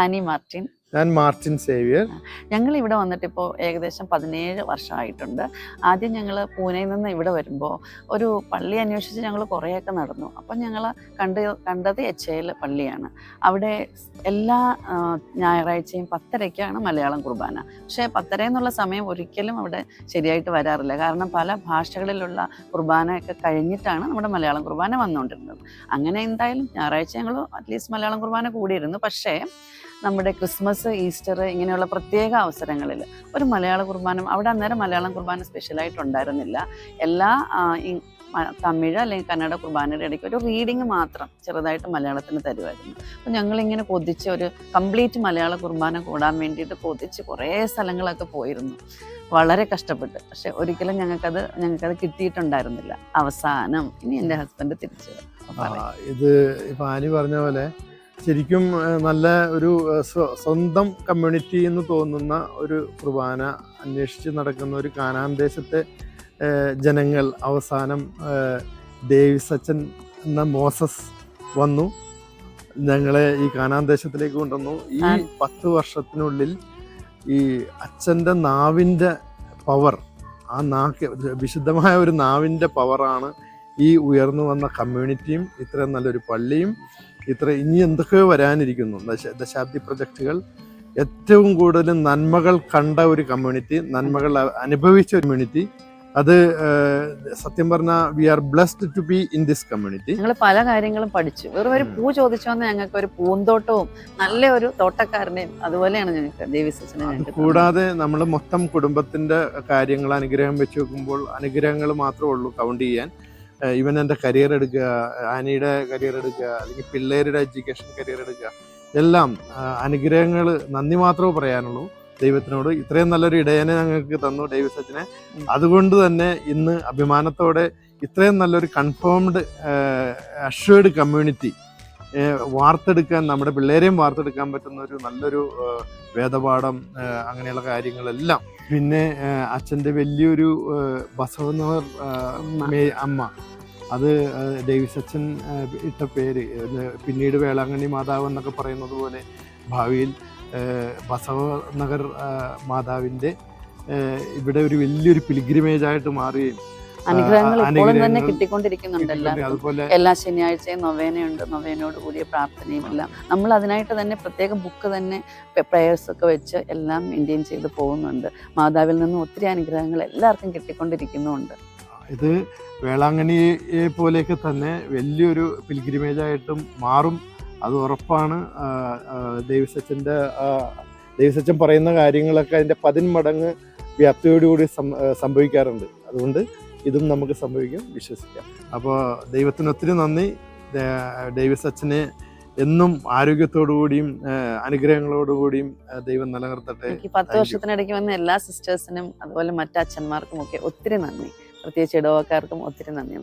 Annie Martin. ഞാൻ Martin Xavier. ഞങ്ങൾ ഇവിടെ വന്നിട്ട് ഇപ്പോൾ ഏകദേശം 17 വർഷമായിട്ടുണ്ട്. ആദ്യം ഞങ്ങൾ പൂനെയിൽ നിന്ന് ഇവിടെ വരുമ്പോൾ ഒരു പള്ളി അന്വേഷിച്ച് ഞങ്ങൾ കുറേയൊക്കെ നടന്നു. അപ്പം ഞങ്ങൾ കണ്ടത് HL പള്ളിയാണ്. അവിടെ എല്ലാ ഞായറാഴ്ചയും 10:30-ക്കാണ് മലയാളം കുർബാന. പക്ഷേ 10:30 എന്നുള്ള സമയം ഒരിക്കലും അവിടെ ശരിയായിട്ട് വരാറില്ല. കാരണം പല ഭാഷകളിലുള്ള കുർബാനയൊക്കെ കഴിഞ്ഞിട്ടാണ് നമ്മുടെ മലയാളം കുർബാന വന്നുകൊണ്ടിരുന്നത്. അങ്ങനെ എന്തായാലും ഞായറാഴ്ച ഞങ്ങൾ അറ്റ്ലീസ്റ്റ് മലയാളം കുർബാന കൂടിയിരുന്നു. പക്ഷേ നമ്മുടെ ക്രിസ്മസ്, ഈസ്റ്റർ ഇങ്ങനെയുള്ള പ്രത്യേക അവസരങ്ങളിൽ ഒരു മലയാള കുർബാന അവിടെ അന്നേരം മലയാളം കുർബാന സ്പെഷ്യലായിട്ടുണ്ടായിരുന്നില്ല. എല്ലാ തമിഴ് അല്ലെങ്കിൽ കന്നഡ കുർബാനയുടെ ഇടയ്ക്ക് ഒരു റീഡിങ് മാത്രം ചെറുതായിട്ട് മലയാളത്തിന് തരുമായിരുന്നു. അപ്പോൾ ഞങ്ങളിങ്ങനെ കൊതിച്ച് ഒരു കംപ്ലീറ്റ് മലയാള കുർബാന കൂടാൻ വേണ്ടിയിട്ട് കൊതിച്ച് കുറേ സ്ഥലങ്ങളൊക്കെ പോയിരുന്നു. വളരെ കഷ്ടപ്പെട്ട്. പക്ഷെ ഒരിക്കലും ഞങ്ങൾക്കത് കിട്ടിയിട്ടുണ്ടായിരുന്നില്ല. അവസാനം ഇനി എൻ്റെ ഹസ്ബൻഡ് തിരിച്ചു ഇത് ഇപ്പം ആനി പറഞ്ഞ പോലെ ശരിക്കും നല്ല ഒരു സ്വന്തം കമ്മ്യൂണിറ്റി എന്ന് തോന്നുന്ന ഒരു കുർബാന അന്വേഷിച്ച് നടക്കുന്ന ഒരു കാനാൻ ദേശത്തെ ജനങ്ങൾ അവസാനം ഡേവിസ് അച്ഛൻ എന്ന മോസസ് വന്നു ഞങ്ങളെ ഈ കാനാൻ ദേശത്തിലേക്ക് കൊണ്ടുവന്നു. ഈ 10 വർഷത്തിനുള്ളിൽ ഈ അച്ഛൻ്റെ നാവിൻ്റെ പവർ, ആ വിശുദ്ധമായ ഒരു നാവിൻ്റെ പവറാണ് ഈ ഉയർന്നു വന്ന കമ്മ്യൂണിറ്റിയും ഇത്രയും നല്ലൊരു പള്ളിയും ഇനി എന്തൊക്കെയോ വരാനിരിക്കുന്നു. ദശാബ്ദി പ്രൊജക്റ്റുകൾ ഏറ്റവും കൂടുതൽ നന്മകൾ കണ്ട ഒരു കമ്മ്യൂണിറ്റി, നന്മകൾ അനുഭവിച്ച ഒരു കമ്മ്യൂണിറ്റി. അത് സത്യം പറഞ്ഞാൽ we are blessed to be in this community. ഞങ്ങൾ പല കാര്യങ്ങളും പഠിച്ചു. വെറും ഒരു പൂ ചോദിച്ചോന്ന് ഞങ്ങൾക്ക് ഒരു പൂന്തോട്ടവും നല്ല ഒരു തോട്ടക്കാരനെയും അതുപോലെയാണ് ഞങ്ങൾക്ക് ദേവീസച്ചനെ. കൂടാതെ നമ്മൾ മൊത്തം കുടുംബത്തിന്റെ കാര്യങ്ങൾ അനുഗ്രഹം വെച്ച് നോക്കുമ്പോൾ അനുഗ്രഹങ്ങൾ മാത്രമേ ഉള്ളൂ കൗണ്ട് ചെയ്യാൻ. ഇവൻ എൻ്റെ കരിയർ എടുക്കുക, ആനിയുടെ കരിയർ എടുക്കുക, അല്ലെങ്കിൽ പിള്ളേരുടെ എഡ്യൂക്കേഷൻ കരിയർ എടുക്കുക, എല്ലാം അനുഗ്രഹങ്ങൾ. നന്ദി മാത്രമേ പറയാനുള്ളൂ ദൈവത്തിനോട്. ഇത്രയും നല്ലൊരു ഇടയനെ ഞങ്ങൾക്ക് തന്നു ഡേവിസ് അച്ഛനെ. അതുകൊണ്ട് തന്നെ ഇന്ന് അഭിമാനത്തോടെ ഇത്രയും നല്ലൊരു കൺഫേംഡ് അഷ്വേർഡ് കമ്മ്യൂണിറ്റി വാർത്തെടുക്കാൻ, നമ്മുടെ പിള്ളേരെയും വാർത്തെടുക്കാൻ പറ്റുന്ന ഒരു നല്ലൊരു വേദപാഠം, അങ്ങനെയുള്ള കാര്യങ്ങളെല്ലാം. പിന്നെ അച്ഛൻ്റെ വലിയൊരു ബസവനഗർ അമ്മ, അത് ഡേവിസ് അച്ഛൻ ഇട്ട പേര്. പിന്നീട് വേളാങ്കണ്ണി മാതാവ് എന്നൊക്കെ പറയുന്നത് പോലെ ഭാവിയിൽ ബസവനഗർ മാതാവിൻ്റെ ഇവിടെ ഒരു വലിയൊരു പിൽഗ്രിമേജായിട്ട് മാറുകയും അനുഗ്രഹങ്ങൾ ഇപ്പോഴും തന്നെ കിട്ടിക്കൊണ്ടിരിക്കുന്നുണ്ടല്ലോ. എല്ലാ ശനിയാഴ്ചയും നൊവേനയുണ്ട്, നൊവേനയോട് കൂടിയ പ്രാർത്ഥനയും എല്ലാം. നമ്മൾ അതിനായിട്ട് തന്നെ പ്രത്യേക ബുക്ക് തന്നെ പ്രേയേഴ്സ് ഒക്കെ വെച്ച് എല്ലാം മെയിൻറ്റെയിൻ ചെയ്ത് പോകുന്നുണ്ട്. മാതാവിൽ നിന്നും ഒത്തിരി അനുഗ്രഹങ്ങൾ എല്ലാവർക്കും കിട്ടിക്കൊണ്ടിരിക്കുന്നുണ്ട്. ഇത് വേളാങ്കണ്ണിയെ പോലെയൊക്കെ തന്നെ വലിയൊരു പിൽഗ്രിമേജായിട്ടും മാറും, അത് ഉറപ്പാണ്. ദേവിസച്ചൻ പറയുന്ന കാര്യങ്ങളൊക്കെ അതിൻ്റെ 10 മടങ്ങ് വ്യാപ്തിയോടുകൂടി സംഭവിക്കാറുണ്ട്. അതുകൊണ്ട് ഇതും നമുക്ക് സംഭവിക്കും, വിശ്വസിക്കാം. അപ്പോൾ ദൈവത്തിന് ഒത്തിരി നന്ദി. ഡേവിസ് അച്ഛനെ എന്നും ആരോഗ്യത്തോടുകൂടിയും അനുഗ്രഹങ്ങളോടുകൂടിയും ദൈവം നിലനിർത്തട്ടെ. 10 വർഷത്തിനിടയ്ക്ക് വന്ന എല്ലാ സിസ്റ്റേഴ്സിനും അതുപോലെ മറ്റു അച്ഛന്മാർക്കും ഒക്കെ ഒത്തിരി നന്ദി. പ്രത്യേകിച്ച് ഇടവക്കാർക്കും ഒത്തിരി നന്ദി.